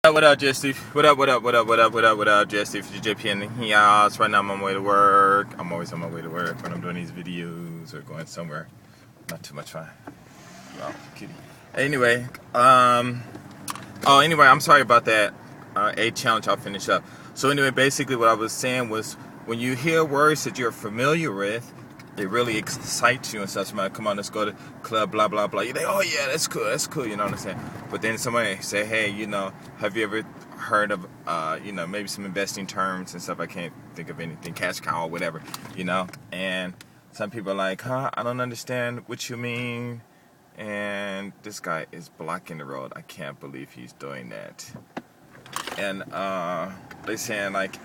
What up, Jesse? What up, Jesse? For JPN here. So right now I'm on my way to work. I'm always on my way to work when I'm doing these videos or going somewhere. Not too much fun. Oh, kitty. Anyway, anyway, I'm sorry about that. A challenge, I'll finish up. So anyway, basically what I was saying was when you hear words that you're familiar with, it really excites you and stuff. Somebody, come on, let's go to club, blah, blah, blah. You think, oh yeah, that's cool, you know what I'm saying? But then somebody say, hey, have you ever heard of, maybe some investing terms and stuff? I can't think of anything, cash cow or whatever, And some people are like, I don't understand what you mean. And this guy is blocking the road. I can't believe he's doing that. And they saying like,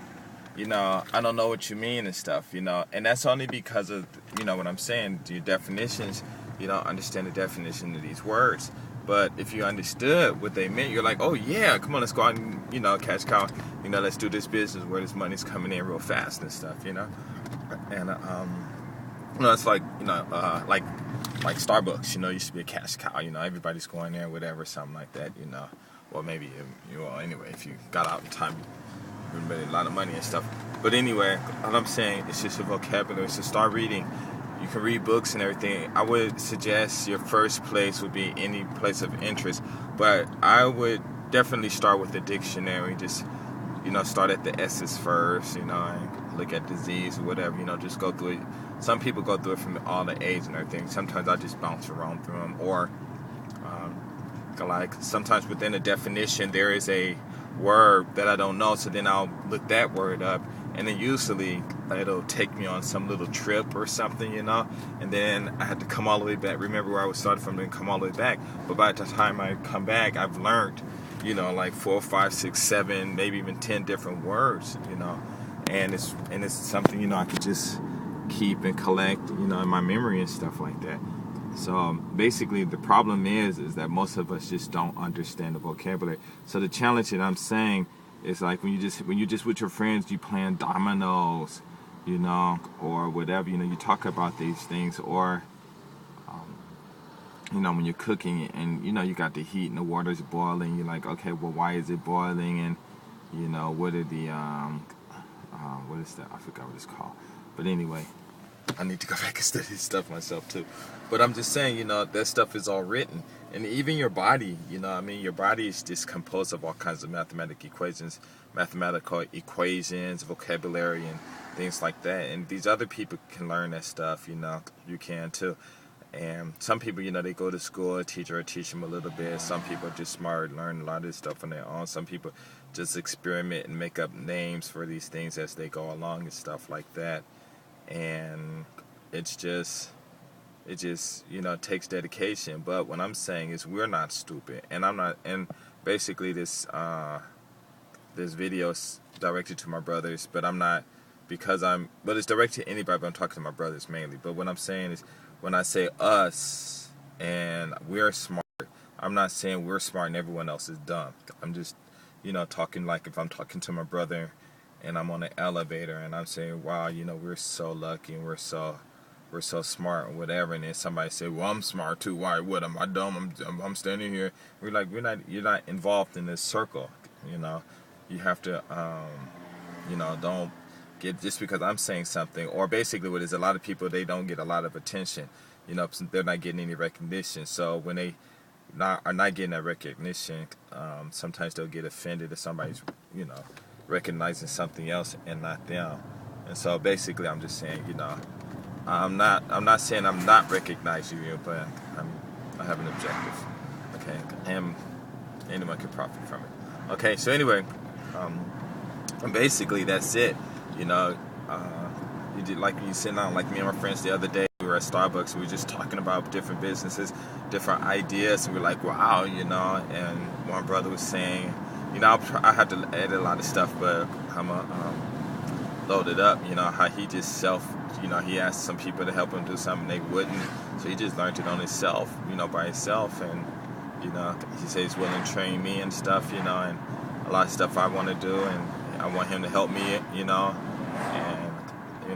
I don't know what you mean and stuff, and that's only because of, what I'm saying, your definitions, you don't understand the definition of these words. But if you understood what they meant, you're like, oh yeah, come on, let's go out and, cash cow, let's do this business where this money's coming in real fast and stuff, And, it's like, like Starbucks, used to be a cash cow, everybody's going there, whatever, something like that, Or maybe, anyway, if you got out in time, made a lot of money and stuff. But anyway, all I'm saying is just a vocabulary. So start reading. You can read books and everything. I would suggest your first place would be any place of interest, but I would definitely start with the dictionary. Just start at the S's first, and look at disease or whatever, just go through it. Some people go through it from all the A's and everything. Sometimes I just bounce around through them, or like sometimes within a definition there is a word that I don't know, so then I'll look that word up, and then usually it'll take me on some little trip or something, and then I had to come all the way back, remember where I was started from, and come all the way back. But by the time I come back, I've learned, like 4, 5, 6, 7, maybe even 10 different words, and it's something, I could just keep and collect, in my memory and stuff like that. So basically the problem is that most of us just don't understand the vocabulary. So the challenge that I'm saying is like when you just with your friends, you playing dominoes, or whatever, you talk about these things, or when you're cooking and you got the heat and the water's boiling, you're like, okay, well, why is it boiling? And what are the what is that? I forgot what it's called. But anyway, I need to go back and study this stuff myself too. But I'm just saying, that stuff is all written. And even your body, your body is just composed of all kinds of mathematical equations, vocabulary, and things like that. And these other people can learn that stuff, you can too. And some people, they go to school, a teacher will teach them a little bit. Some people are just smart, learn a lot of this stuff on their own. Some people just experiment and make up names for these things as they go along and stuff like that. And it just takes dedication. But what I'm saying is we're not stupid, and I'm not. And basically this video is directed to my brothers, but I'm not, but it's directed to anybody, but I'm talking to my brothers mainly. But what I'm saying is when I say us and we're smart, I'm not saying we're smart and everyone else is dumb. I'm just talking like if I'm talking to my brother and I'm on an elevator and I'm saying, wow, we're so lucky and we're so smart or whatever, and then somebody say, well, I'm smart too. Why? What? Am I dumb? I'm standing here. We're like, you're not involved in this circle. You have to, don't get just because I'm saying something, or basically what is a lot of people, they don't get a lot of attention. They're not getting any recognition. So when they are not getting that recognition, sometimes they'll get offended if somebody's, recognizing something else and not them. And so basically I'm just saying, I'm not saying I'm not recognizing you, but I have an objective, okay, and anyone can profit from it. Okay, so anyway, basically that's it. You did, like you sitting down, like me and my friends the other day, we were at Starbucks, we were just talking about different businesses, different ideas, and we were like, wow, and one brother was saying, I have to edit a lot of stuff, but I'm load it up, how he just he asked some people to help him do something, they wouldn't, so he just learned it on himself, by himself, and, he says he's willing to train me and stuff, and a lot of stuff I want to do, and I want him to help me, and,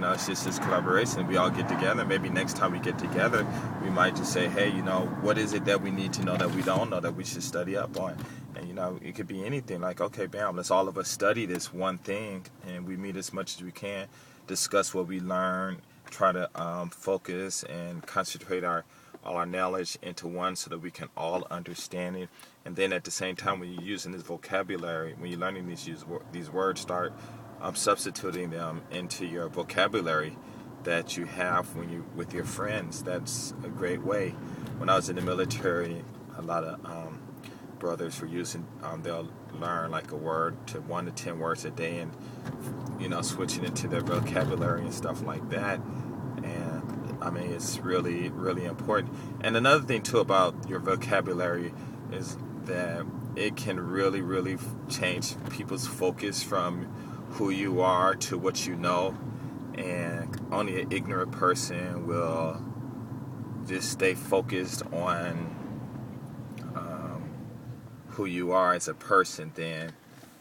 it's just this collaboration. We all get together. Maybe next time we get together, we might just say, hey, what is it that we need to know that we don't know that we should study up on? And, you know, it could be anything. Like, okay, bam, let's all of us study this one thing, and we meet as much as we can, discuss what we learn, try to focus and concentrate all our knowledge into one so that we can all understand it. And then at the same time, when you're using this vocabulary, when you're learning these words, start substituting them into your vocabulary that you have when you with your friends. That's a great way. When I was in the military, a lot of brothers were using, they'll learn like a word to 1 to 10 words a day, and you know, switching into their vocabulary and stuff like that. And I mean, it's really, really important. And another thing too about your vocabulary is that it can really, really change people's focus from who you are to what you know. And only an ignorant person will just stay focused on who you are as a person than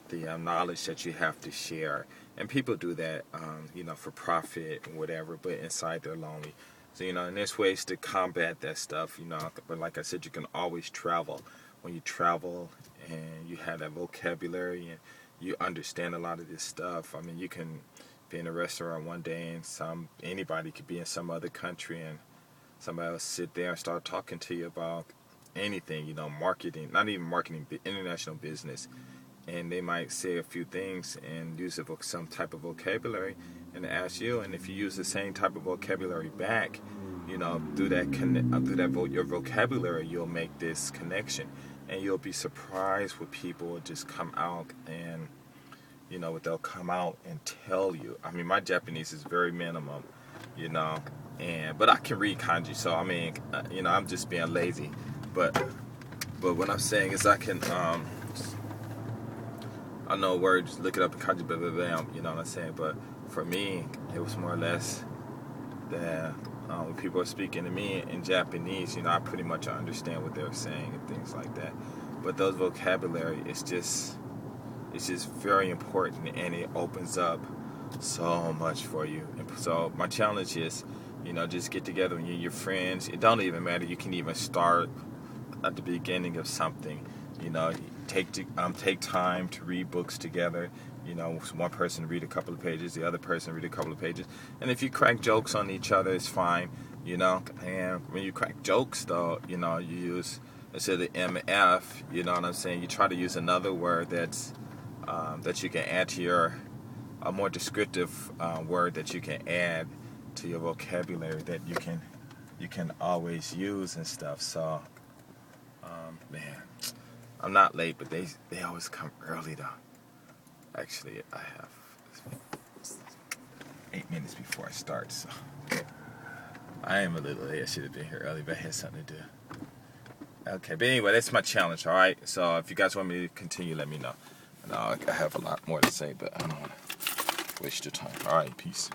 the knowledge that you have to share. And people do that, you know, for profit and whatever, but inside they're lonely. So, you know, and there's ways to combat that stuff, you know. But like I said, you can always travel. When you travel and you have that vocabulary and you understand a lot of this stuff, I mean, you can be in a restaurant one day and anybody could be in some other country, and somebody else sit there and start talking to you about anything, you know, marketing, not even marketing, but international business. And they might say a few things and use some type of vocabulary and ask you, and if you use the same type of vocabulary back, you know, through your vocabulary, you'll make this connection, and you'll be surprised when people will just come out and, you know, they'll come out and tell you. I mean, my Japanese is very minimum, you know, but I can read kanji, so I mean, you know, I'm just being lazy, but what I'm saying is I can I know words, look it up in kanji, blah, blah, blah, you know what I'm saying? But for me, it was more or less that when people are speaking to me in Japanese, you know, I pretty much understand what they're saying and things like that. But those vocabulary, it's just very important, and it opens up so much for you. And so my challenge is, you know, just get together with your friends. It don't even matter. You can even start at the beginning of something, you know. Take time to read books together. You know, one person read a couple of pages, the other person read a couple of pages. And if you crack jokes on each other, it's fine, you know. And when you crack jokes, though, you know, you use, instead of MF, you know what I'm saying, you try to use another word that's that you can add to a more descriptive word that you can add to your vocabulary that you can always use and stuff. So, man, I'm not late, but they always come early though. Actually, I have 8 minutes before I start, so I am a little late. I should have been here early, but I had something to do. Okay, but anyway, that's my challenge, all right? So if you guys want me to continue, let me know. And I have a lot more to say, but I don't want to waste your time. All right, peace.